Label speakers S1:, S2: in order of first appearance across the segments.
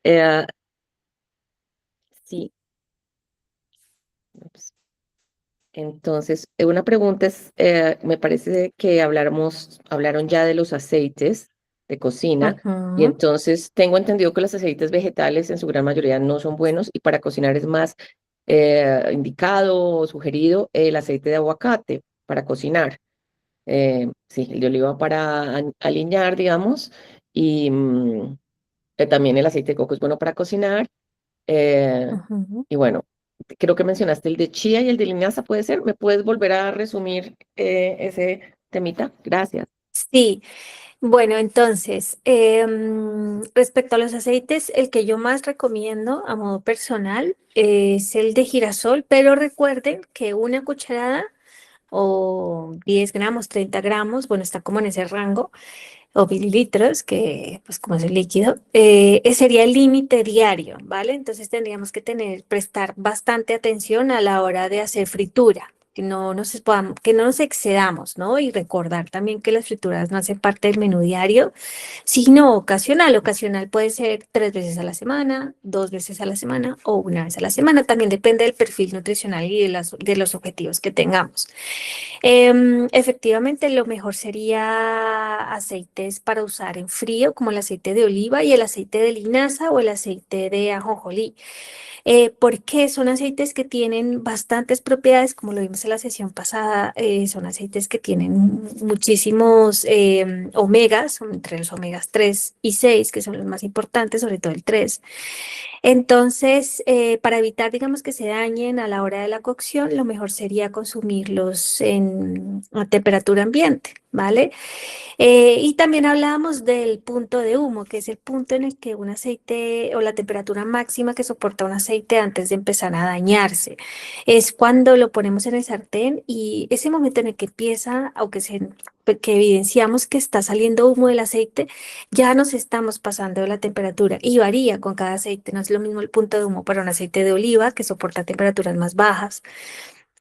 S1: Eh, sí, ups. Entonces, una pregunta es, me parece que hablaron ya de los aceites de cocina y
S2: Ujú,
S1: entonces tengo entendido que los aceites vegetales en su gran mayoría no son buenos y para cocinar es más indicado o sugerido el aceite de aguacate para cocinar. Sí, el de oliva para aliñar, digamos, y también el aceite de coco es bueno para cocinar. eh,
S2: ujú.
S1: y bueno, creo que mencionaste el de chía y el de linaza, ¿puede ser? ¿Me puedes volver a resumir ese temita? Gracias.
S2: Sí, bueno, entonces, respecto a los aceites, el que yo más recomiendo a modo personal es el de girasol, pero recuerden que una cucharada o 10 gramos, 30 gramos, bueno, está como en ese rango, o mililitros, que pues como es el líquido, sería el límite diario, ¿vale? Entonces tendríamos que prestar bastante atención a la hora de hacer fritura. Que no nos excedamos, ¿no? Y recordar también que las frituras no hacen parte del menú diario, sino ocasional. Ocasional puede ser 3 veces a la semana, 2 veces a la semana o una vez a la semana. También depende del perfil nutricional y de los objetivos que tengamos. Efectivamente, lo mejor sería aceites para usar en frío, como el aceite de oliva y el aceite de linaza o el aceite de ajonjolí. Porque son aceites que tienen bastantes propiedades, como lo vimos en la sesión pasada, son aceites que tienen muchísimos omegas, entre los omegas 3 y 6, que son los más importantes, sobre todo el 3. Entonces, para evitar, digamos, que se dañen a la hora de la cocción, lo mejor sería consumirlos a temperatura ambiente, ¿vale? Y también hablábamos del punto de humo, que es el punto en el que un aceite o la temperatura máxima que soporta un aceite antes de empezar a dañarse. Es cuando lo ponemos en el sartén y ese momento en el que empieza, que evidenciamos que está saliendo humo del aceite, ya nos estamos pasando de la temperatura y varía con cada aceite. No es lo mismo el punto de humo para un aceite de oliva que soporta temperaturas más bajas,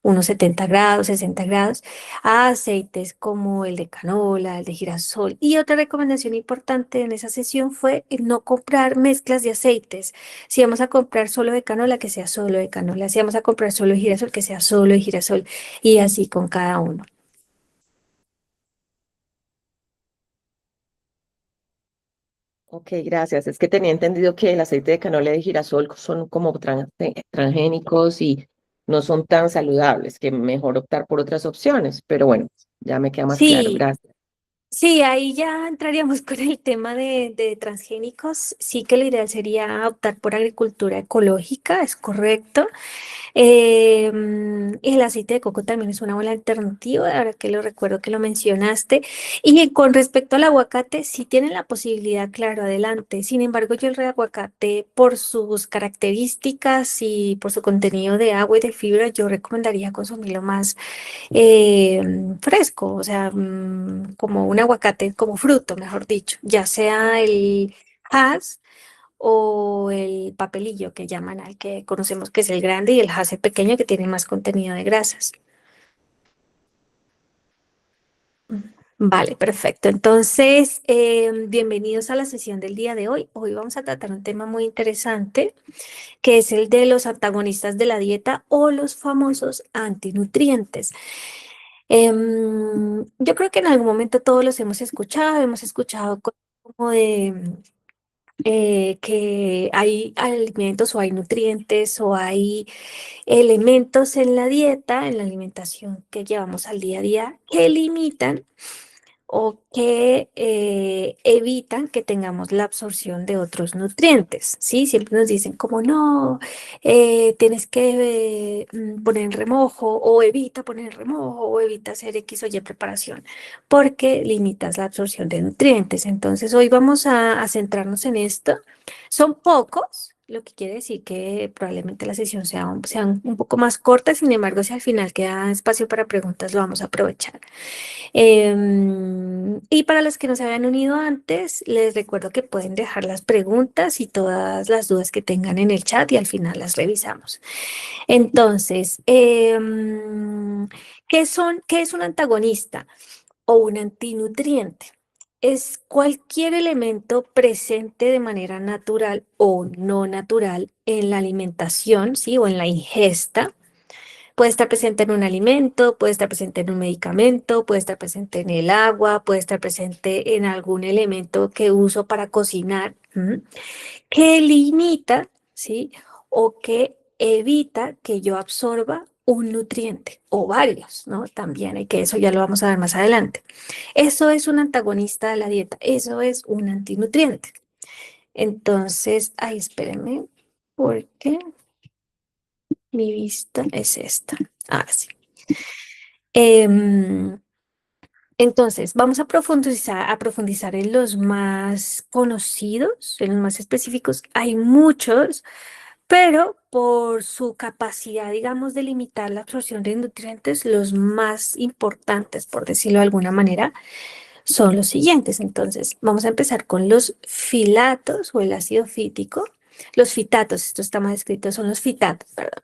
S2: unos 70 grados, 60 grados, a aceites como el de canola, el de girasol. Y otra recomendación importante en esa sesión fue el no comprar mezclas de aceites. Si vamos a comprar solo de canola, que sea solo de canola. Si vamos a comprar solo de girasol, que sea solo de girasol. Y así con cada uno.
S1: Ok, gracias. Es que tenía entendido que el aceite de canola y de girasol son como transgénicos y no son tan saludables, que mejor optar por otras opciones, pero bueno, ya me queda más claro.
S2: Sí,
S1: Gracias.
S2: sí, ahí ya entraríamos con el tema de transgénicos. Sí que lo ideal sería optar por agricultura ecológica, es correcto. El aceite de coco también es una buena alternativa, ahora que lo recuerdo que lo mencionaste. Y con respecto al aguacate, si tienen la posibilidad, claro, adelante. Sin embargo, yo el aguacate, por sus características y por su contenido de agua y de fibra, yo recomendaría consumirlo más fresco, o sea, como un aguacate, como fruto, mejor dicho, ya sea el Hass o el papelillo que llaman al que conocemos que es el grande y el Hass el pequeño que tiene más contenido de grasas. Vale, perfecto. Entonces, bienvenidos a la sesión del día de hoy. Hoy vamos a tratar un tema muy interesante, que es el de los antagonistas de la dieta o los famosos antinutrientes. Yo creo que en algún momento todos los hemos escuchado como de que hay alimentos o hay nutrientes o hay elementos en la dieta, en la alimentación que llevamos al día a día, que limitan o que evitan que tengamos la absorción de otros nutrientes, ¿sí? Siempre nos dicen como no, tienes que poner en remojo o evita poner en remojo o evita hacer X o Y preparación porque limitas la absorción de nutrientes. Entonces hoy vamos a centrarnos en esto. Son pocos. Lo que quiere decir que probablemente la sesión sea un poco más corta, sin embargo, si al final queda espacio para preguntas, lo vamos a aprovechar. Y para los que no se habían unido antes, les recuerdo que pueden dejar las preguntas y todas las dudas que tengan en el chat y al final las revisamos. Entonces, qué es un antagonista o un antinutriente? es cualquier elemento presente de manera natural o no natural en la alimentación, ¿sí? O en la ingesta. Puede estar presente en un alimento, puede estar presente en un medicamento, puede estar presente en el agua, puede estar presente en algún elemento que uso para cocinar, ¿m? Que limita, ¿sí? O que evita que yo absorba un nutriente o varios, ¿no? También hay que eso ya lo vamos a ver más adelante. Eso es un antagonista de la dieta, eso es un antinutriente. Entonces, ay, espérenme, porque mi vista es esta. Ah, sí. Em, entonces, vamos a profundizar en los más conocidos, en los más específicos. Hay muchos, pero por su capacidad, digamos, de limitar la absorción de nutrientes, los más importantes, por decirlo de alguna manera, son los siguientes. Entonces, vamos a empezar con los filatos o el ácido fítico. Los fitatos, esto está más escrito, son los fitatos, perdón.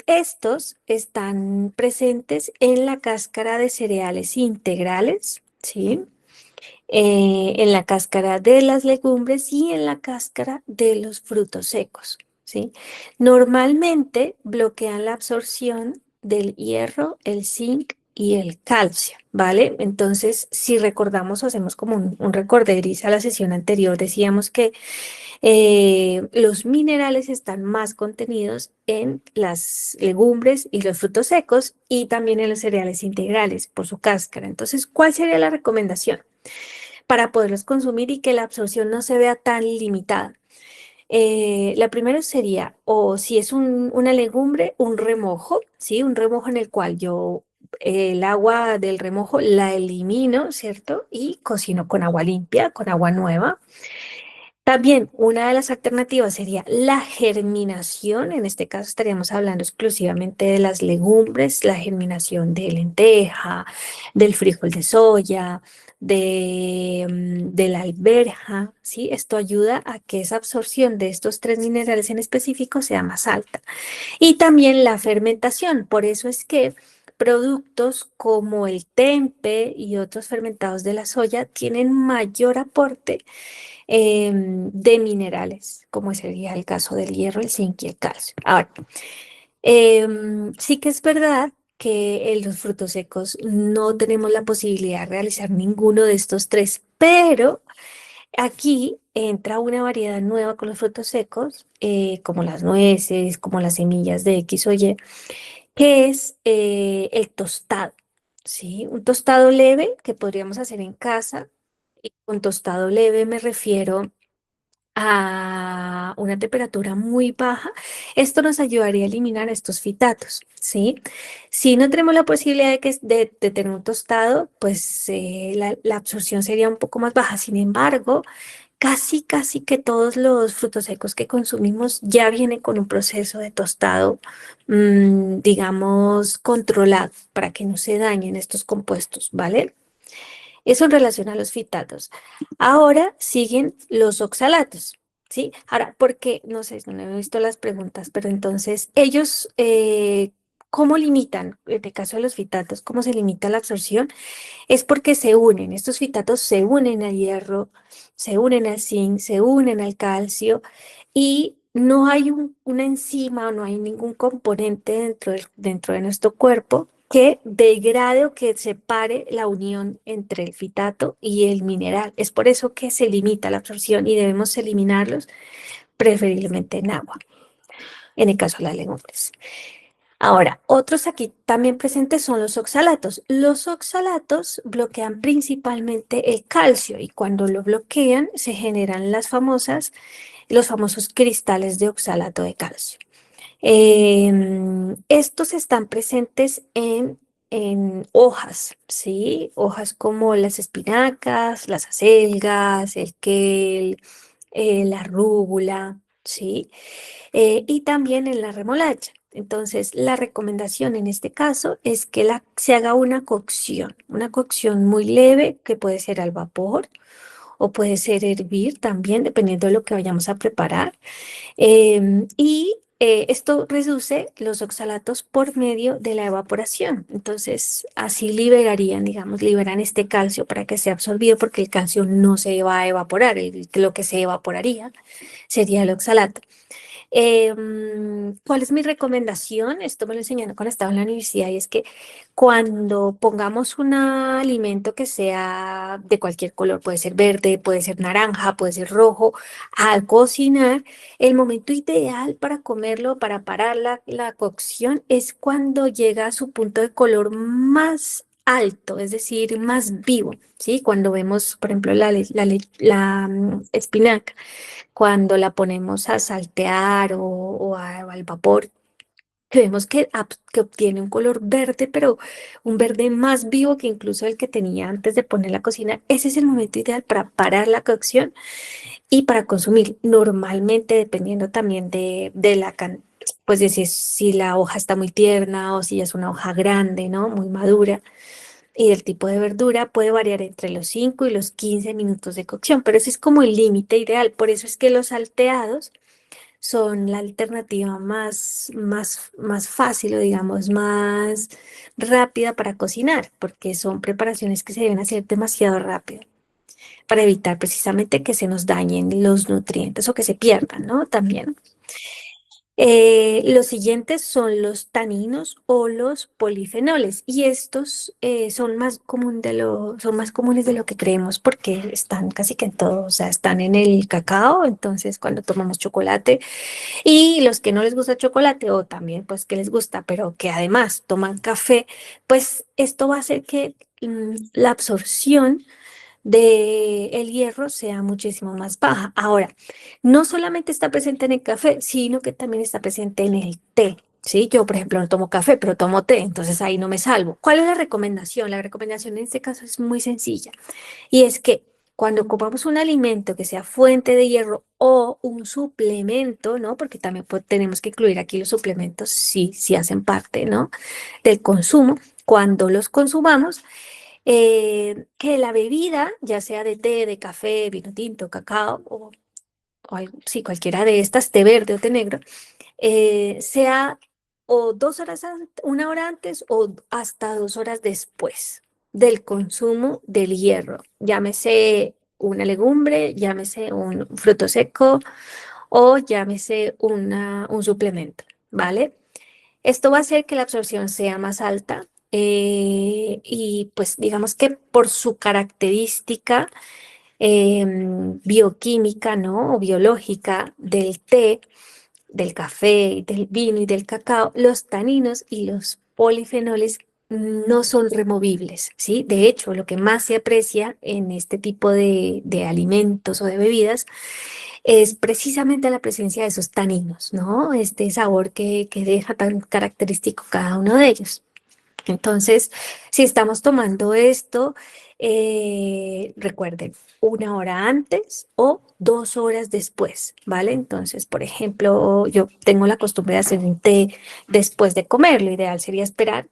S2: Estos están presentes en la cáscara de cereales integrales, ¿sí? En la cáscara de las legumbres y en la cáscara de los frutos secos, ¿sí? Normalmente bloquean la absorción del hierro, el zinc y el calcio, ¿vale? Entonces, si recordamos o hacemos como un recorderis a la sesión anterior, decíamos que los minerales están más contenidos en las legumbres y los frutos secos y también en los cereales integrales por su cáscara. Entonces, ¿cuál sería la recomendación para poderlos consumir y que la absorción no se vea tan limitada? La primera sería, o si es una legumbre, un remojo, ¿sí? Un remojo en el cual yo el agua del remojo la elimino, ¿cierto? Y cocino con agua limpia, con agua nueva. También una de las alternativas sería la germinación. En este caso estaríamos hablando exclusivamente de las legumbres, la germinación de lenteja, del frijol de soya, de la alberja, ¿sí? Esto ayuda a que esa absorción de estos tres minerales en específico sea más alta. Y también la fermentación. Por eso es que productos como el tempe y otros fermentados de la soya tienen mayor aporte de minerales, como sería el caso del hierro, el zinc y el calcio. Ahora, sí que es verdad que en los frutos secos no tenemos la posibilidad de realizar ninguno de estos tres, pero aquí entra una variedad nueva con los frutos secos, como las nueces, como las semillas de X o Y, que es el tostado, ¿sí? Un tostado leve que podríamos hacer en casa. Y con tostado leve me refiero a una temperatura muy baja. Esto nos ayudaría a eliminar estos fitatos, ¿sí? Si no tenemos la posibilidad de tener un tostado, pues la absorción sería un poco más baja. Sin embargo, casi que todos los frutos secos que consumimos ya vienen con un proceso de tostado, digamos, controlado para que no se dañen estos compuestos, ¿vale? Eso en relación a los fitatos. Ahora siguen los oxalatos, ¿sí? Ahora, ¿por qué? No sé, no he visto las preguntas, pero entonces ellos, ¿cómo limitan? En el caso de los fitatos, ¿cómo se limita la absorción? Es porque se unen, estos fitatos se unen al hierro, se unen al zinc, se unen al calcio y no hay una enzima o no hay ningún componente dentro de nuestro cuerpo que degrade o que separe la unión entre el fitato y el mineral. Es por eso que se limita la absorción y debemos eliminarlos preferiblemente en agua, en el caso de las legumbres. Ahora, otros aquí también presentes son los oxalatos. Los oxalatos bloquean principalmente el calcio y cuando lo bloquean se generan los famosos cristales de oxalato de calcio. Estos están presentes en hojas, ¿sí? Hojas como las espinacas, las acelgas, el kel, la rúgula, ¿sí? Y también en la remolacha. Entonces, la recomendación en este caso es que se haga una cocción muy leve, que puede ser al vapor o puede ser hervir también, dependiendo de lo que vayamos a preparar. Y Esto reduce los oxalatos por medio de la evaporación. Entonces, así liberarían, digamos, liberan este calcio para que sea absorbido porque el calcio no se va a evaporar. Lo que se evaporaría sería el oxalato. ¿Cuál es mi recomendación? Esto me lo enseñaron cuando estaba en la universidad y es que cuando pongamos un alimento que sea de cualquier color, puede ser verde, puede ser naranja, puede ser rojo, al cocinar, el momento ideal para comerlo, para parar la cocción, es cuando llega a su punto de color más alto, es decir, más vivo, ¿sí? Cuando vemos, por ejemplo, la espinaca cuando la ponemos a saltear o al vapor, que vemos que obtiene un color verde, pero un verde más vivo que incluso el que tenía antes de ponerla a cocinar. Ese es el momento ideal para parar la cocción y para consumir. Normalmente, dependiendo también de pues de si la hoja está muy tierna o si ya es una hoja grande, ¿no? Muy madura. Y el tipo de verdura puede variar entre los 5 y los 15 minutos de cocción, pero ese es como el límite ideal. Por eso es que los salteados son la alternativa más fácil o digamos más rápida para cocinar, porque son preparaciones que se deben hacer demasiado rápido para evitar precisamente que se nos dañen los nutrientes o que se pierdan, ¿no? También. Los siguientes son los taninos o los polifenoles y estos son más comunes de lo que creemos porque están casi que en todo, o sea, están en el cacao, entonces cuando tomamos chocolate y los que no les gusta el chocolate o también pues que les gusta, pero que además toman café, pues esto va a hacer que la absorción de el hierro sea muchísimo más baja. Ahora, no solamente está presente en el café, sino que también está presente en el té. Sí, yo, por ejemplo, no tomo café, pero tomo té, entonces ahí no me salvo. ¿Cuál es la recomendación? La recomendación en este caso es muy sencilla y es que cuando ocupamos un alimento que sea fuente de hierro o un suplemento, ¿no? Porque también tenemos que incluir aquí los suplementos, sí hacen parte, ¿no? Del consumo. Cuando los consumamos, que la bebida, ya sea de té, de café, vino tinto, cacao o algo, sí, cualquiera de estas, té verde o té negro, sea o 2 horas, una hora antes o hasta 2 horas después del consumo del hierro, llámese una legumbre, llámese un fruto seco o llámese un suplemento, ¿vale? Esto va a hacer que la absorción sea más alta y pues digamos que por su característica bioquímica, ¿no? O biológica del té, del café, del vino y del cacao, los taninos y los polifenoles no son removibles, ¿sí? De hecho, lo que más se aprecia en este tipo de alimentos o de bebidas es precisamente la presencia de esos taninos, ¿no? Este sabor que deja tan característico cada uno de ellos. Entonces, si estamos tomando esto, recuerden, 1 hora antes o 2 horas después, ¿vale? Entonces, por ejemplo, yo tengo la costumbre de hacer un té después de comer. Lo ideal sería esperar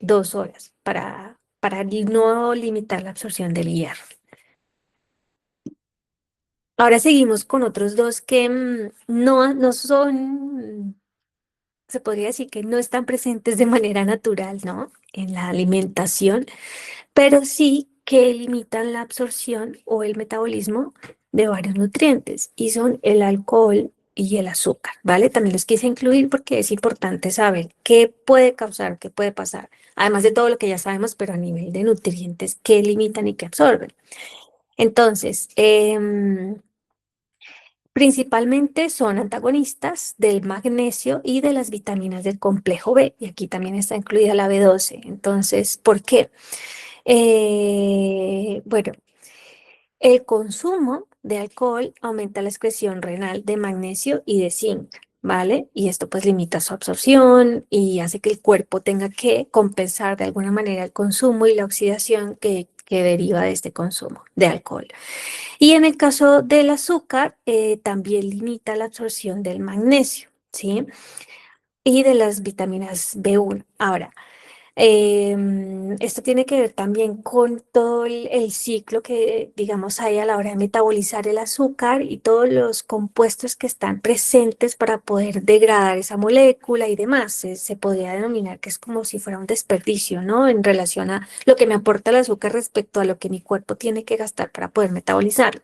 S2: 2 horas para no limitar la absorción del hierro. Ahora seguimos con otros dos que no son, se podría decir que no están presentes de manera natural, ¿no? En la alimentación, pero sí que limitan la absorción o el metabolismo de varios nutrientes y son el alcohol y el azúcar, ¿vale? También los quise incluir porque es importante saber qué puede causar, qué puede pasar, además de todo lo que ya sabemos, pero a nivel de nutrientes, qué limitan y qué absorben. Entonces, principalmente son antagonistas del magnesio y de las vitaminas del complejo B, y aquí también está incluida la B12. Entonces, ¿por qué? Bueno, el consumo de alcohol aumenta la excreción renal de magnesio y de zinc, ¿vale? Y esto pues limita su absorción y hace que el cuerpo tenga que compensar de alguna manera el consumo y la oxidación que deriva de este consumo de alcohol. Y en el caso del azúcar, también limita la absorción del magnesio, ¿sí? Y de las vitaminas B1. Ahora, Esto tiene que ver también con todo el ciclo que, digamos, hay a la hora de metabolizar el azúcar y todos los compuestos que están presentes para poder degradar esa molécula y demás. Se podría denominar que es como si fuera un desperdicio, ¿no? En relación a lo que me aporta el azúcar respecto a lo que mi cuerpo tiene que gastar para poder metabolizarlo.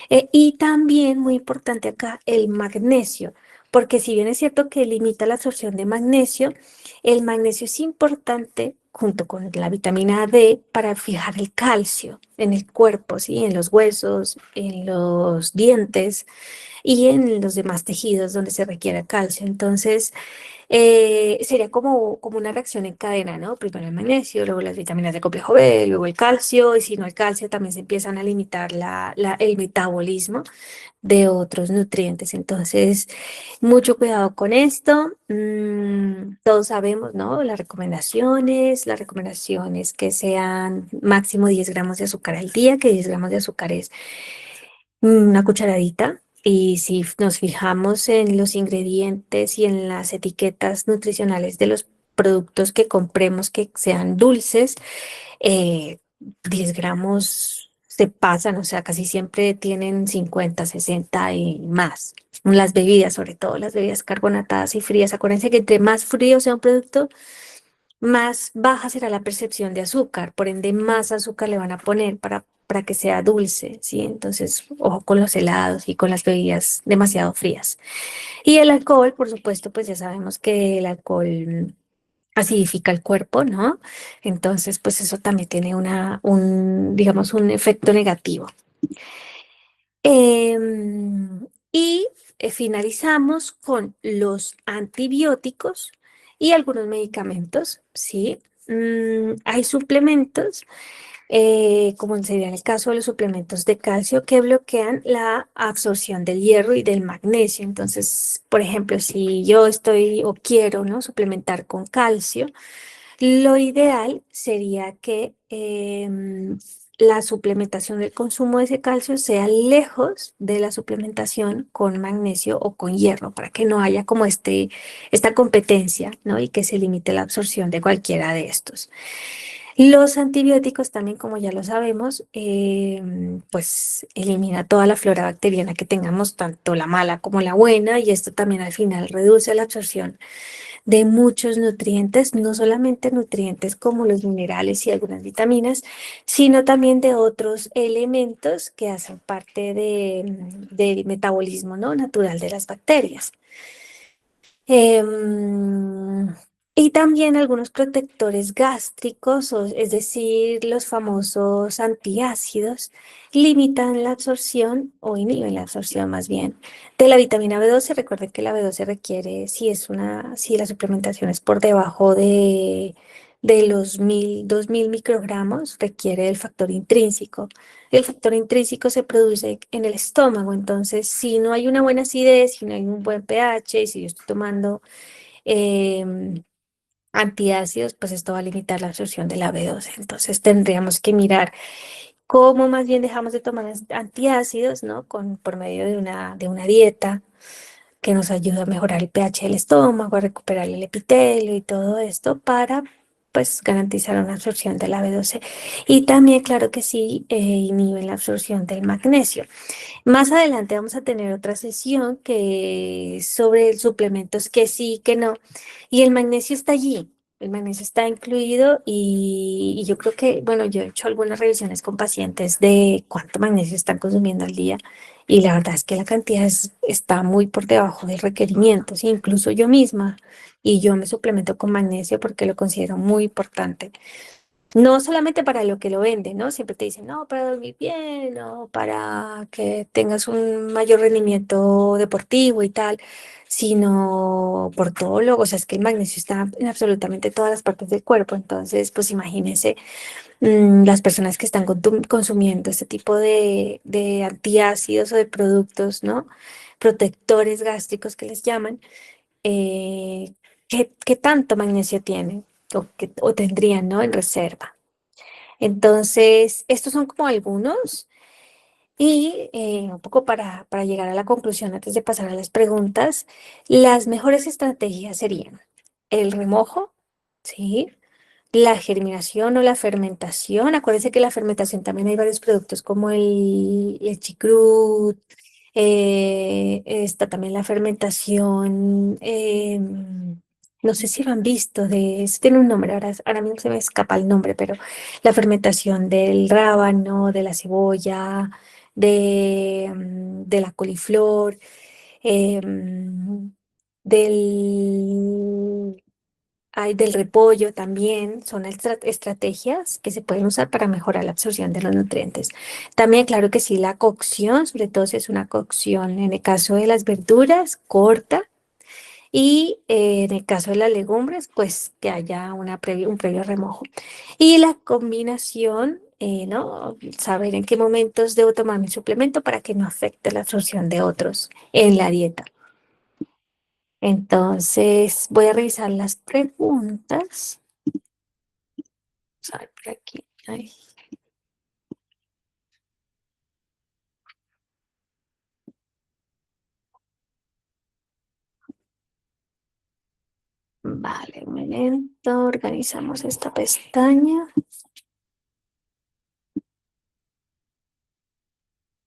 S2: Y también, muy importante acá, el magnesio, porque si bien es cierto que limita la absorción de magnesio, el magnesio es importante junto con la vitamina D para fijar el calcio en el cuerpo, ¿sí? En los huesos, en los dientes y en los demás tejidos donde se requiere calcio. Entonces, sería como una reacción en cadena, ¿no? Primero el magnesio, luego las vitaminas de complejo B, luego el calcio, y si no el calcio también se empiezan a limitar el metabolismo de otros nutrientes. Entonces, mucho cuidado con esto. Todos sabemos, ¿no? Las recomendaciones que sean máximo 10 gramos de azúcar al día, que 10 gramos de azúcar es una cucharadita. Y si nos fijamos en los ingredientes y en las etiquetas nutricionales de los productos que compremos que sean dulces, eh, 10 gramos se pasan, o sea, casi siempre tienen 50, 60 y más. Las bebidas, sobre todo las bebidas carbonatadas y frías, acuérdense que entre más frío sea un producto, más baja será la percepción de azúcar, por ende más azúcar le van a poner para que sea dulce, ¿sí? Entonces, ojo con los helados y con las bebidas demasiado frías. Y el alcohol, por supuesto, pues ya sabemos que el alcohol acidifica el cuerpo, ¿no? Entonces, pues eso también tiene digamos, un efecto negativo. Y finalizamos con los antibióticos y algunos medicamentos, ¿sí? Hay suplementos, como sería el caso de los suplementos de calcio, que bloquean la absorción del hierro y del magnesio. Entonces, por ejemplo, si yo estoy o quiero, ¿no? suplementar con calcio, lo ideal sería que la suplementación del consumo de ese calcio sea lejos de la suplementación con magnesio o con hierro, para que no haya como esta competencia, ¿no? Y que se limite la absorción de cualquiera de estos. Los antibióticos también, como ya lo sabemos, pues elimina toda la flora bacteriana que tengamos, tanto la mala como la buena, y esto también al final reduce la absorción de muchos nutrientes, no solamente nutrientes como los minerales y algunas vitaminas, sino también de otros elementos que hacen parte del metabolismo, ¿no? natural de las bacterias. Em, y también algunos protectores gástricos, es decir, los famosos antiácidos, limitan la absorción o inhiben la absorción más bien de la vitamina B12. Recuerden que la B12 requiere, si la suplementación es por debajo de los 2000 microgramos, requiere el factor intrínseco. El factor intrínseco se produce en el estómago, entonces si no hay una buena acidez, si no hay un buen pH, y si yo estoy tomando em, antiácidos, pues esto va a limitar la absorción de la B12. Entonces tendríamos que mirar cómo más bien dejamos de tomar antiácidos, ¿no? Por medio de una dieta que nos ayuda a mejorar el pH del estómago, a recuperar el epitelio y todo esto para, pues, garantizar una absorción de la B12. Y también, claro que sí, inhiben la absorción del magnesio. Más adelante vamos a tener otra sesión que es sobre suplementos que sí, que no. Y el magnesio está allí. El magnesio está incluido y yo creo que, bueno, yo he hecho algunas revisiones con pacientes de cuánto magnesio están consumiendo al día y la verdad es que la cantidad está muy por debajo del requerimiento, ¿sí? Incluso yo misma, y yo me suplemento con magnesio porque lo considero muy importante. No solamente para lo que lo venden, ¿no? Siempre te dicen, no, para dormir bien, no, para que tengas un mayor rendimiento deportivo y tal, sino por todo lo, o sea, es que el magnesio está en absolutamente todas las partes del cuerpo. Entonces, pues imagínense, las personas que están consumiendo este tipo de antiácidos o de productos, ¿no? Protectores gástricos que les llaman, eh, ¿qué tanto magnesio tienen o tendrían, ¿no? En reserva. Entonces, estos son como algunos y un poco para llegar a la conclusión antes de pasar a las preguntas, las mejores estrategias serían el remojo, ¿sí? la germinación o la fermentación. Acuérdense que la fermentación también hay varios productos como el chicrut, está también la fermentación, no sé si lo han visto, tiene un nombre, ahora mismo se me escapa el nombre, pero la fermentación del rábano, de la cebolla, de la coliflor, del del repollo también, son estrategias que se pueden usar para mejorar la absorción de los nutrientes. También, claro que sí, la cocción, sobre todo si es una cocción, en el caso de las verduras, corta, y en el caso de las legumbres, pues que haya un previo remojo. Y la combinación, ¿no? Saber en qué momentos debo tomar mi suplemento para que no afecte la absorción de otros en la dieta. Entonces, voy a revisar las preguntas. Vamos a ver por aquí. Ay. Vale, un momento. Organizamos esta pestaña.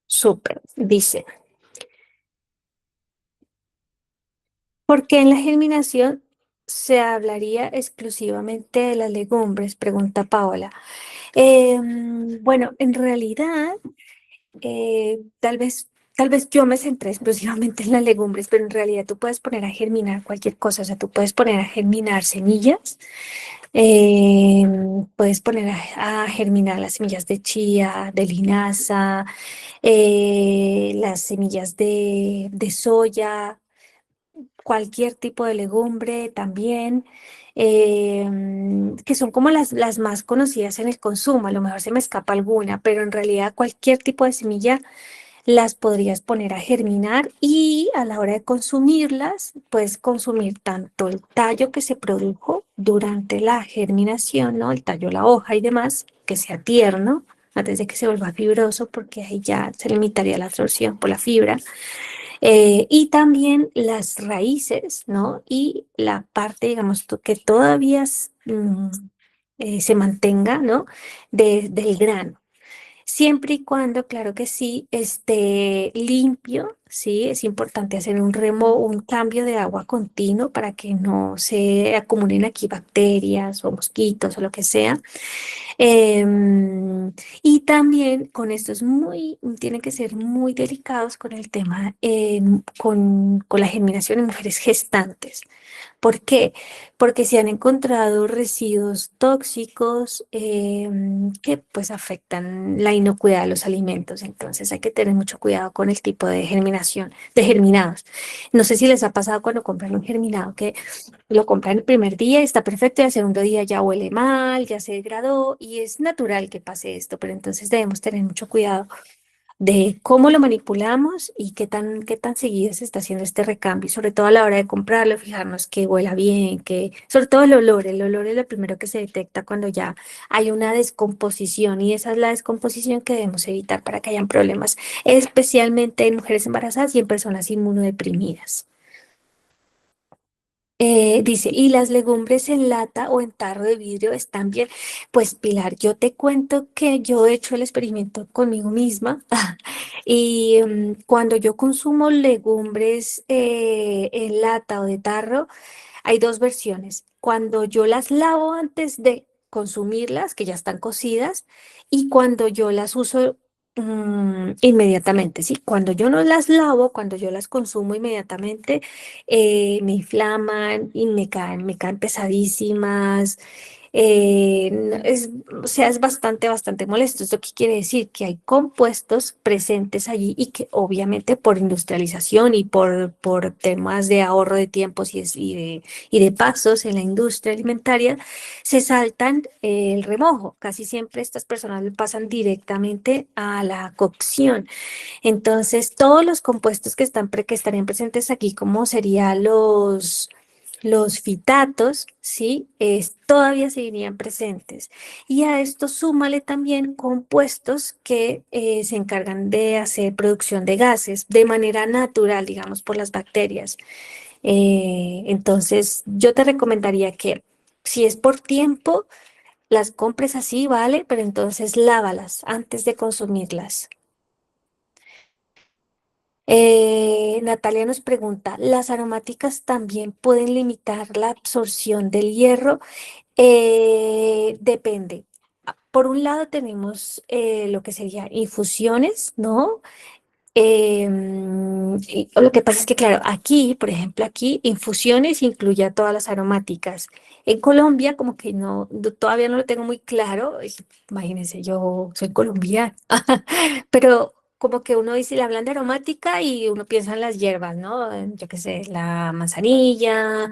S2: Súper. Dice, ¿por qué en la germinación se hablaría exclusivamente de las legumbres? Pregunta Paola. Bueno, en realidad, tal vez yo me centré exclusivamente en las legumbres, pero en realidad tú puedes poner a germinar cualquier cosa. O sea, tú puedes poner a germinar semillas. Eh, Puedes poner a germinar las semillas de chía, de linaza, las semillas de soya, cualquier tipo de legumbre también, que son como las más conocidas en el consumo. A lo mejor se me escapa alguna, pero en realidad cualquier tipo de semilla las podrías poner a germinar y a la hora de consumirlas, puedes consumir tanto el tallo que se produjo durante la germinación, ¿no? El tallo, la hoja y demás, que sea tierno, antes de que se vuelva fibroso, porque ahí ya se limitaría la absorción por la fibra. Y también las raíces, ¿no? Y la parte, digamos, que todavía se mantenga, ¿no? Del grano. Siempre y cuando, claro que sí, esté limpio, sí, es importante hacer un cambio de agua continuo para que no se acumulen aquí bacterias o mosquitos o lo que sea. Y también con esto tienen que ser muy delicados con el tema, con la germinación en mujeres gestantes. ¿Por qué? Porque se han encontrado residuos tóxicos que pues afectan la inocuidad de los alimentos. Entonces hay que tener mucho cuidado con el tipo de germinación, de germinados. No sé si les ha pasado cuando compran un germinado que lo compran el primer día y está perfecto y al segundo día ya huele mal, ya se degradó y es natural que pase esto, pero entonces debemos tener mucho cuidado de cómo lo manipulamos y qué tan seguido se está haciendo este recambio, y sobre todo a la hora de comprarlo, fijarnos que huela bien, sobre todo el olor es lo primero que se detecta cuando ya hay una descomposición y esa es la descomposición que debemos evitar para que hayan problemas, especialmente en mujeres embarazadas y en personas inmunodeprimidas. Dice, ¿y las legumbres en lata o en tarro de vidrio están bien? Pues Pilar, yo te cuento que yo he hecho el experimento conmigo misma y cuando yo consumo legumbres en lata o de tarro, hay dos versiones. Cuando yo las lavo antes de consumirlas, que ya están cocidas, y cuando yo las uso inmediatamente, ¿sí? Cuando yo no las lavo, cuando yo las consumo inmediatamente, me inflaman y me caen pesadísimas. O sea, es bastante molesto. ¿Esto qué quiere decir? Que hay compuestos presentes allí y que obviamente por industrialización y por temas de ahorro de tiempos y de pasos en la industria alimentaria, se saltan el remojo. Casi siempre estas personas le pasan directamente a la cocción. Entonces, todos los compuestos que estarían presentes aquí, como serían los fitatos, ¿sí? Todavía seguirían presentes. Y a esto súmale también compuestos que se encargan de hacer producción de gases de manera natural, digamos, por las bacterias. Entonces, yo te recomendaría que si es por tiempo, las compres así, ¿vale? Pero entonces lávalas antes de consumirlas. Natalia nos pregunta, ¿las aromáticas también pueden limitar la absorción del hierro? Depende. Por un lado tenemos lo que sería infusiones, ¿no? Y lo que pasa es que, claro, aquí, por ejemplo, aquí infusiones incluye a todas las aromáticas. En Colombia, como que todavía no lo tengo muy claro. Imagínense, yo soy colombiana, pero como que uno dice, le hablan de aromática y uno piensa en las hierbas, ¿no? Yo qué sé, la manzanilla,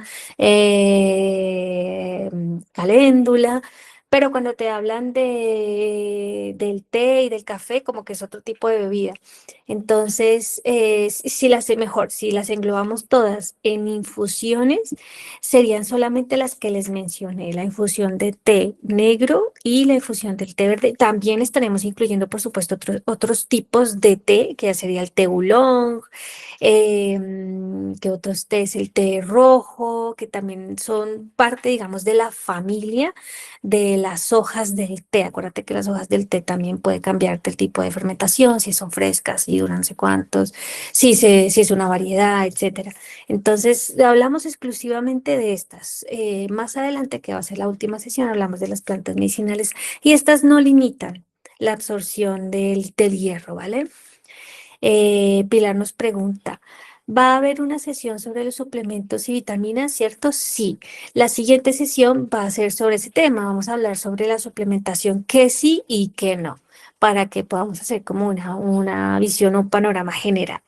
S2: caléndula. Pero cuando te hablan del té y del café, como que es otro tipo de bebida. Entonces, si las mejor, si las englobamos todas en infusiones, serían solamente las que les mencioné, la infusión de té negro y la infusión del té verde. También estaremos incluyendo, por supuesto, otros tipos de té, que ya sería el té oolong, que otros tés, el té rojo, que también son parte, digamos, de la familia de las hojas del té. Acuérdate que las hojas del té también puede cambiarte el tipo de fermentación, si son frescas, si duran no sé cuántos, si es una variedad, etcétera. Entonces, hablamos exclusivamente de estas. Más adelante, que va a ser la última sesión, hablamos de las plantas medicinales y estas no limitan la absorción del hierro, ¿vale? Pilar nos pregunta, ¿va a haber una sesión sobre los suplementos y vitaminas, cierto? Sí. La siguiente sesión va a ser sobre ese tema. Vamos a hablar sobre la suplementación, qué sí y qué no, para que podamos hacer como una visión o un panorama general.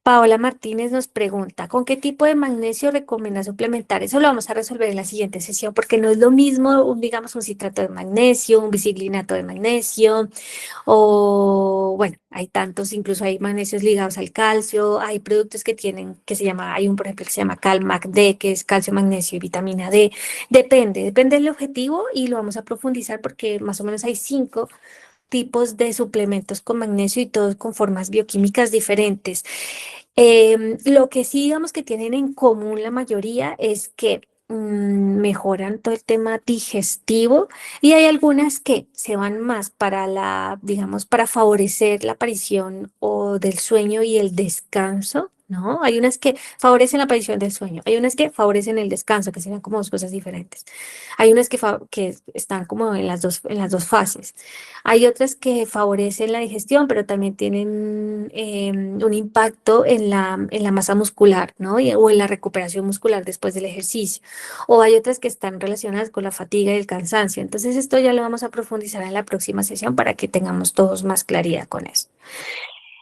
S2: Paola Martínez nos pregunta, ¿con qué tipo de magnesio recomienda suplementar? Eso lo vamos a resolver en la siguiente sesión, porque no es lo mismo, digamos, un citrato de magnesio, un biciglinato de magnesio, o bueno, hay tantos, incluso hay magnesios ligados al calcio, hay productos que tienen, hay un, por ejemplo, que se llama Calmac D, que es calcio, magnesio y vitamina D. Depende del objetivo y lo vamos a profundizar porque más o menos hay 5 tipos de suplementos con magnesio y todos con formas bioquímicas diferentes. Lo que sí, digamos que tienen en común la mayoría es que mejoran todo el tema digestivo y hay algunas que se van más para digamos, para favorecer la aparición o del sueño y el descanso, ¿no? Hay unas que favorecen la aparición del sueño, hay unas que favorecen el descanso, que serían como dos cosas diferentes. Hay unas que están como en las dos fases. Hay otras que favorecen la digestión, pero también tienen un impacto en la masa muscular, ¿no? O en la recuperación muscular después del ejercicio. O hay otras que están relacionadas con la fatiga y el cansancio. Entonces, esto ya lo vamos a profundizar en la próxima sesión para que tengamos todos más claridad con eso.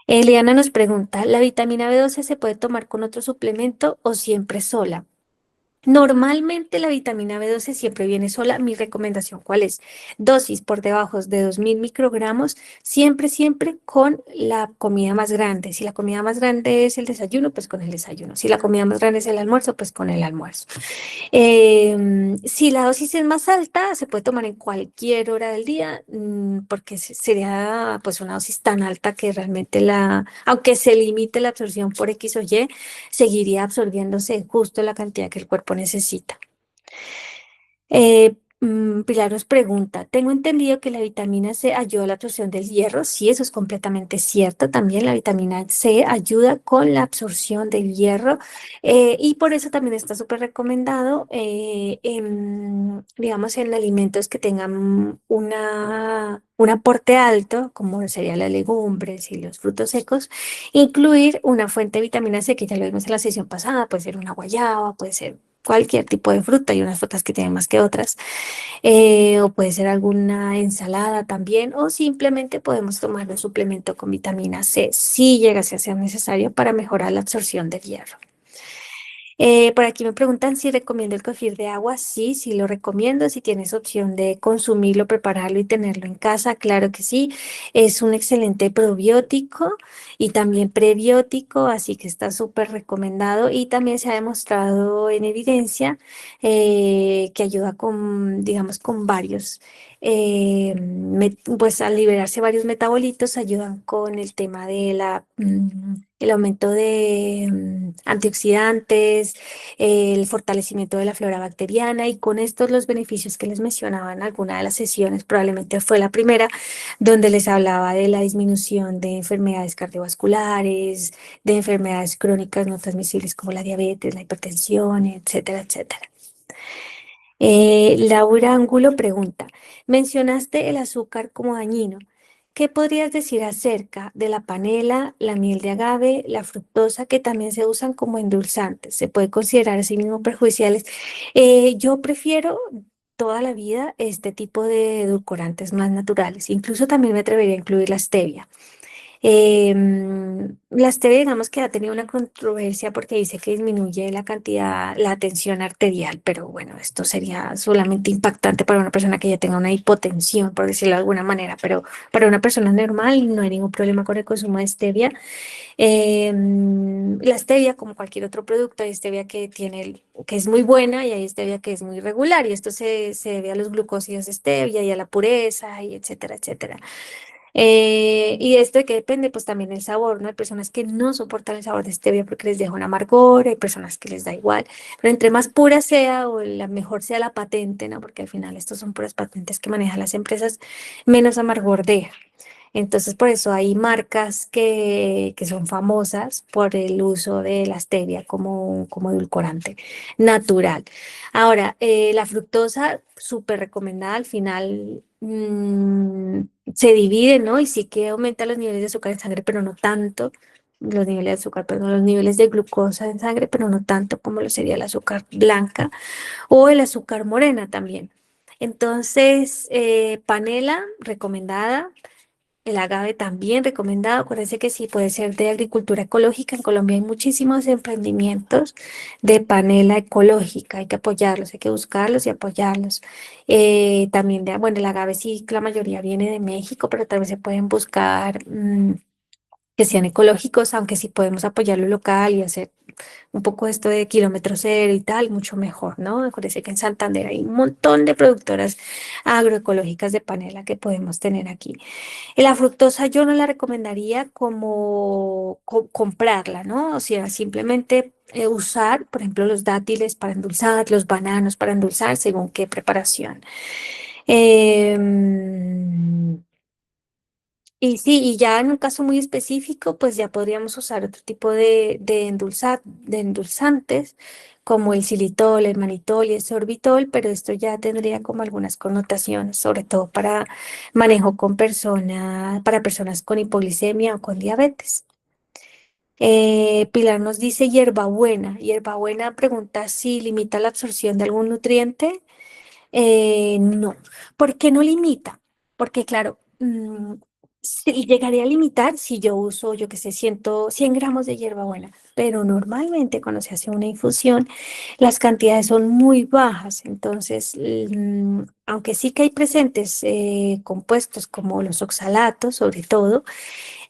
S2: Eliana nos pregunta, ¿la vitamina B12 se puede tomar con otro suplemento o siempre sola? Normalmente la vitamina B12 siempre viene sola. Mi recomendación, ¿cuál es? Dosis por debajo de 2000 microgramos, siempre con la comida más grande. Si la comida más grande es el desayuno, pues con el desayuno. Si la comida más grande es el almuerzo, pues con el almuerzo. Si la dosis es más alta, se puede tomar en cualquier hora del día, porque sería pues una dosis tan alta que realmente aunque se limite la absorción por X o Y, seguiría absorbiéndose justo la cantidad que el cuerpo necesita. Pilar nos pregunta, tengo entendido que la vitamina C ayuda a la absorción del hierro. Sí, eso es completamente cierto. También la vitamina C ayuda con la absorción del hierro y por eso también está súper recomendado, digamos, en alimentos que tengan un aporte alto, como serían las legumbres y los frutos secos, incluir una fuente de vitamina C, que ya lo vimos en la sesión pasada, puede ser una guayaba, puede ser cualquier tipo de fruta, hay unas frutas que tienen más que otras, o puede ser alguna ensalada también, o simplemente podemos tomar un suplemento con vitamina C si llegase a ser necesario para mejorar la absorción de hierro. Por aquí me preguntan si recomiendo el kefir de agua. Sí, sí lo recomiendo. Si tienes opción de consumirlo, prepararlo y tenerlo en casa, claro que sí. Es un excelente probiótico y también prebiótico, así que está súper recomendado y también se ha demostrado en evidencia que ayuda con, digamos, con varios pues al liberarse varios metabolitos ayudan con el tema de el aumento de antioxidantes, el fortalecimiento de la flora bacteriana y con estos los beneficios que les mencionaba en alguna de las sesiones, probablemente fue la primera, donde les hablaba de la disminución de enfermedades cardiovasculares, de enfermedades crónicas no transmisibles como la diabetes, la hipertensión, etcétera, etcétera. Laura Angulo pregunta, mencionaste el azúcar como dañino. ¿Qué podrías decir acerca de la panela, la miel de agave, la fructosa, que también se usan como endulzantes? ¿Se puede considerar así mismo perjudiciales? Yo prefiero toda la vida este tipo de edulcorantes más naturales. Incluso también me atrevería a incluir la stevia. La stevia, digamos que ha tenido una controversia porque dice que disminuye la cantidad, la tensión arterial, pero bueno, esto sería solamente impactante para una persona que ya tenga una hipotensión, por decirlo de alguna manera, pero para una persona normal no hay ningún problema con el consumo de stevia. La stevia, como cualquier otro producto, hay stevia que tiene, que es muy buena y hay stevia que es muy regular, y esto se debe a los glucósidos de stevia y a la pureza, y etcétera, etcétera. Y esto de que depende, pues también el sabor, ¿no? Hay personas que no soportan el sabor de stevia porque les deja un amargor, hay personas que les da igual, pero entre más pura sea o la mejor sea la patente, ¿no? Porque al final estos son puras patentes que manejan las empresas, menos amargor deja. Entonces, por eso hay marcas que son famosas por el uso de la stevia como edulcorante natural. Ahora, la fructosa, súper recomendada, al final se divide, ¿no? Y sí que aumenta los niveles de azúcar en sangre, pero no tanto. Los niveles de azúcar, perdón, los niveles de glucosa en sangre, pero no tanto como lo sería el azúcar blanca o el azúcar morena también. Entonces, panela recomendada. El agave también recomendado. Acuérdense que sí puede ser de agricultura ecológica. En Colombia hay muchísimos emprendimientos de panela ecológica. Hay que apoyarlos, hay que buscarlos y apoyarlos. También, bueno, el agave sí, la mayoría viene de México, pero tal vez se pueden buscar que sean ecológicos, aunque sí podemos apoyar lo local y hacer un poco esto de kilómetro cero y tal, mucho mejor, ¿no? Acuérdense que en Santander hay un montón de productoras agroecológicas de panela que podemos tener aquí. La fructosa yo no la recomendaría como comprarla, ¿no? O sea, simplemente usar, por ejemplo, los dátiles para endulzar, los bananos para endulzar, según qué preparación. Em, y sí, y ya en un caso muy específico, pues ya podríamos usar otro tipo de endulzantes, como el xilitol, el manitol y el sorbitol, pero esto ya tendría como algunas connotaciones, sobre todo para manejo con personas, para personas con hipoglicemia o con diabetes. Pilar nos dice hierbabuena. Hierbabuena pregunta si limita la absorción de algún nutriente. No. ¿Por qué no limita? Porque claro, sí, llegaría a limitar si yo uso, yo qué sé, 100 gramos de hierbabuena, pero normalmente cuando se hace una infusión, las cantidades son muy bajas. Entonces, aunque sí que hay presentes compuestos como los oxalatos, sobre todo,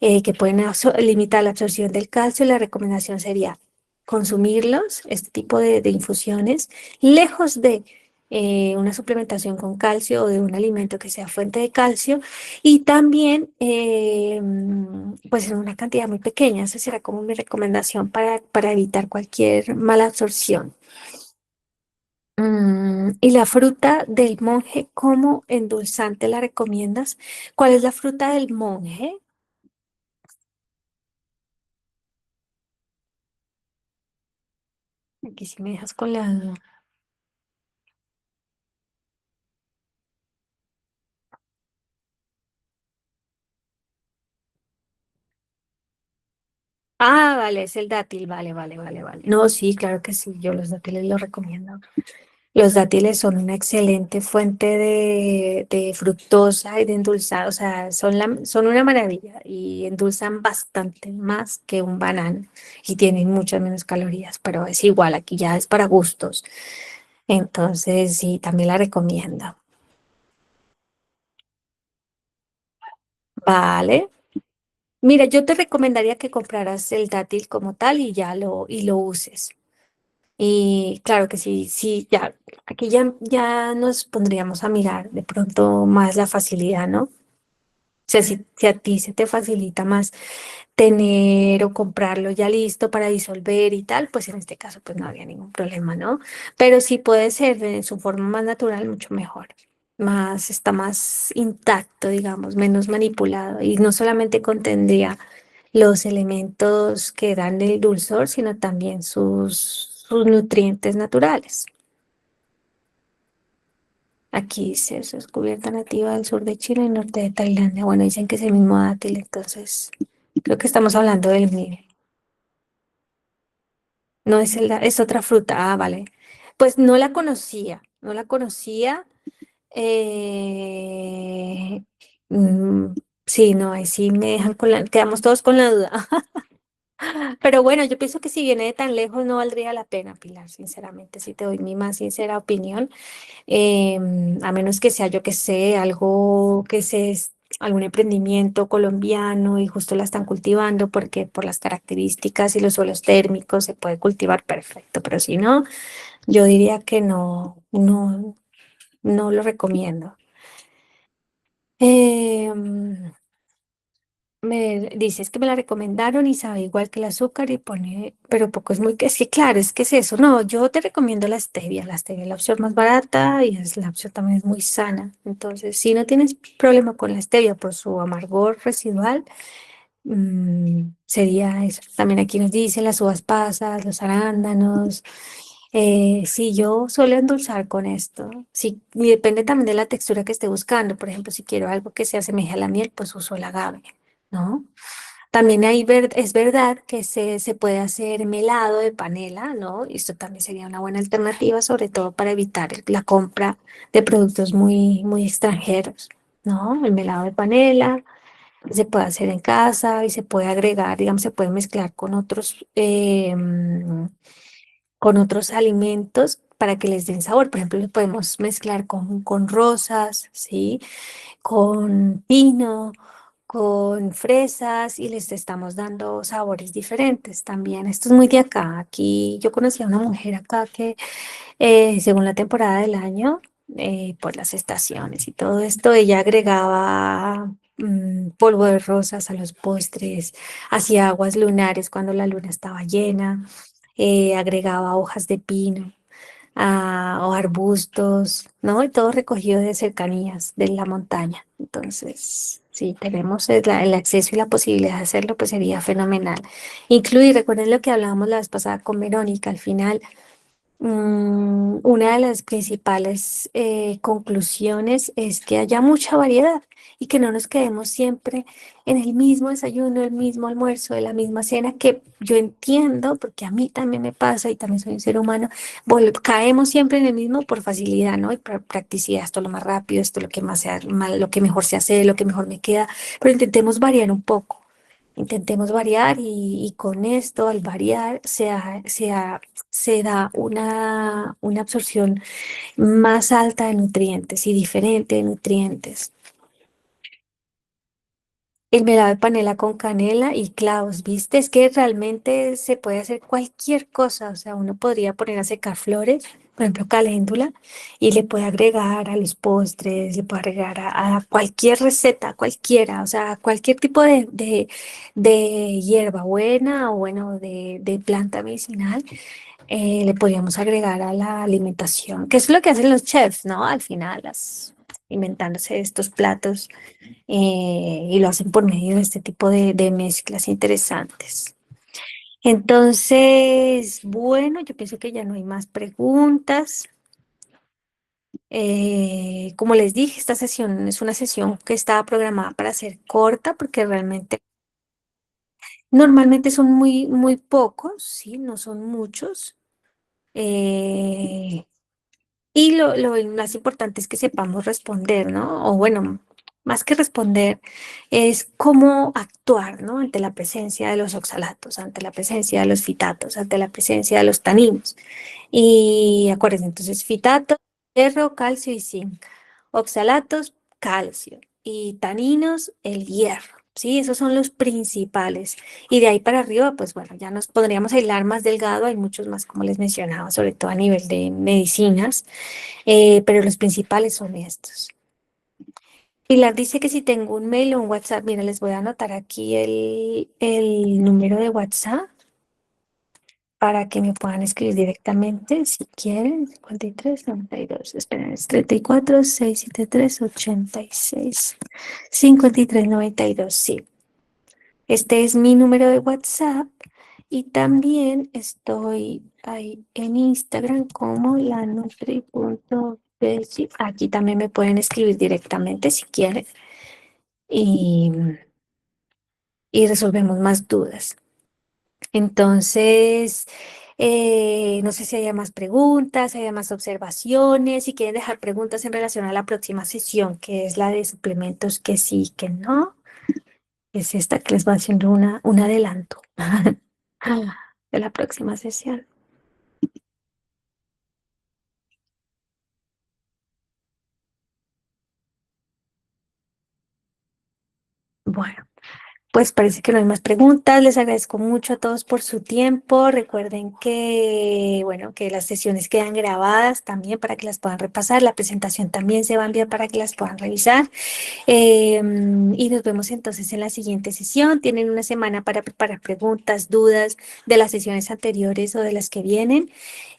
S2: que pueden limitar la absorción del calcio, la recomendación sería consumirlos, este tipo de infusiones, lejos de una suplementación con calcio o de un alimento que sea fuente de calcio y también pues en una cantidad muy pequeña. Esa será como mi recomendación para evitar cualquier mala absorción. ¿Y la fruta del monje, cómo endulzante la recomiendas? ¿Cuál es la fruta del monje? Aquí sí me dejas con la duda. Ah, vale, es el dátil, vale, vale, vale, vale. No, sí, claro que sí, yo los dátiles los recomiendo. Los dátiles son una excelente fuente de fructosa y de endulzado, o sea, son una maravilla y endulzan bastante más que un banano y tienen muchas menos calorías, pero es igual, aquí ya es para gustos. Entonces, sí, también la recomiendo. Vale. Mira, yo te recomendaría que compraras el dátil como tal y ya lo uses. Y claro que sí, sí, ya, aquí ya nos pondríamos a mirar de pronto más la facilidad, ¿no? O sea, si a ti se te facilita más tener o comprarlo ya listo para disolver y tal, pues en este caso pues no habría ningún problema, ¿no? Pero sí puede ser en su forma más natural, mucho mejor. Está más intacto, digamos, menos manipulado. Y no solamente contendría los elementos que dan el dulzor, sino también sus nutrientes naturales. Aquí dice, eso es cubierta nativa del sur de Chile y norte de Tailandia. Bueno, dicen que es el mismo dátil, entonces creo que estamos hablando del mismo. No es es otra fruta. Ah, vale. Pues no la conocía, no la conocía. Eh, mm, sí, no, ahí sí me dejan quedamos todos con la duda. Pero bueno, yo pienso que si viene de tan lejos no valdría la pena, Pilar, sinceramente, si te doy mi más sincera opinión. A menos que sea, yo que sé, algo que algún emprendimiento colombiano y justo la están cultivando porque por las características y los suelos térmicos se puede cultivar perfecto, pero si no, yo diría que no lo recomiendo. Em, Me dices que me la recomendaron y sabe igual que el azúcar y pone, pero poco es muy, es que claro, es que es eso. No, yo te recomiendo la stevia. La stevia es la opción más barata y es la opción también es muy sana. Entonces, si no tienes problema con la stevia por su amargor residual, sería eso. También aquí nos dice las uvas pasas, los arándanos. Sí, yo suelo endulzar con esto. Sí, y depende también de la textura que esté buscando. Por ejemplo, si quiero algo que se asemeje a la miel, pues uso el agave, ¿no? También es verdad que se puede hacer melado de panela, ¿no? Y esto también sería una buena alternativa, sobre todo para evitar la compra de productos muy extranjeros, ¿no? El melado de panela se puede hacer en casa y se puede agregar, digamos, se puede mezclar con otros alimentos para que les den sabor. Por ejemplo, lo podemos mezclar con rosas, ¿sí? Con pino, con fresas y les estamos dando sabores diferentes también. Esto es muy de acá. Aquí yo conocí a una mujer acá que según la temporada del año, por las estaciones y todo esto, ella agregaba polvo de rosas a los postres, hacía aguas lunares cuando la luna estaba llena, agregaba hojas de pino o arbustos, ¿no? Y todo recogido de cercanías de la montaña. Entonces, si tenemos el acceso y la posibilidad de hacerlo, pues sería fenomenal. Incluir, recuerden lo que hablábamos la vez pasada con Verónica, al final. Una de las principales conclusiones es que haya mucha variedad y que no nos quedemos siempre en el mismo desayuno, el mismo almuerzo, de la misma cena, que yo entiendo, porque a mí también me pasa y también soy un ser humano, caemos siempre en el mismo por facilidad, ¿no? Y por practicidad, esto lo más rápido, esto lo que más lo que mejor se hace, lo que mejor me queda, pero intentemos variar un poco. Intentemos variar y con esto, al variar, se da una absorción más alta de nutrientes y diferente de nutrientes. El melado de panela con canela y clavos, ¿viste? Es que realmente se puede hacer cualquier cosa. O sea, uno podría poner a secar flores, por ejemplo, caléndula, y le puede agregar a los postres, le puede agregar a cualquier receta, cualquiera, o sea, cualquier tipo de hierba buena o bueno, de planta medicinal, le podríamos agregar a la alimentación, que es lo que hacen los chefs, ¿no? Al final, inventándose estos platos y lo hacen por medio de este tipo de mezclas interesantes. Entonces, bueno, yo pienso que ya no hay más preguntas. Como les dije, esta sesión es una sesión que estaba programada para ser corta porque realmente normalmente son muy pocos, ¿sí? No son muchos. Eh, Y lo más importante es que sepamos responder, ¿no? O bueno, más que responder, es cómo actuar, ¿no? Ante la presencia de los oxalatos, ante la presencia de los fitatos, ante la presencia de los taninos. Y acuérdense, entonces, fitatos, hierro, calcio y zinc. Oxalatos, calcio. Y taninos, el hierro. ¿sí? Esos son los principales. Y de ahí para arriba, pues bueno, ya nos podríamos hilar más delgado, hay muchos más, como les mencionaba, sobre todo a nivel de medicinas, pero los principales son estos. Pilar dice que si tengo un mail o un WhatsApp, mira, les voy a anotar aquí el número de WhatsApp para que me puedan escribir directamente si quieren. 53 92, esperen, es 34 673 86 53 92, sí. Este es mi número de WhatsApp y también estoy ahí en Instagram como lanutri.besi. Aquí también me pueden escribir directamente si quieren y, y resolvemos más dudas. Entonces, no sé si haya más preguntas, si haya más observaciones, si quieren dejar preguntas en relación a la próxima sesión, que es la de suplementos que sí, que no. Es esta que les va haciendo un adelanto de la próxima sesión. Bueno, pues parece que no hay más preguntas. Les agradezco mucho a todos por su tiempo. Recuerden que, bueno, que las sesiones quedan grabadas también para que las puedan repasar. La presentación también se va a enviar para que las puedan revisar. Y nos vemos entonces en la siguiente sesión. Tienen una semana para preparar preguntas, dudas de las sesiones anteriores o de las que vienen.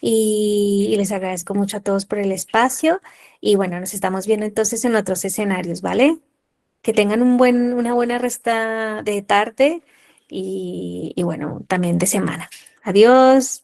S2: Y les agradezco mucho a todos por el espacio. Y bueno, nos estamos viendo entonces en otros escenarios, ¿vale? Que tengan una buena resta de tarde y bueno, también de semana. Adiós.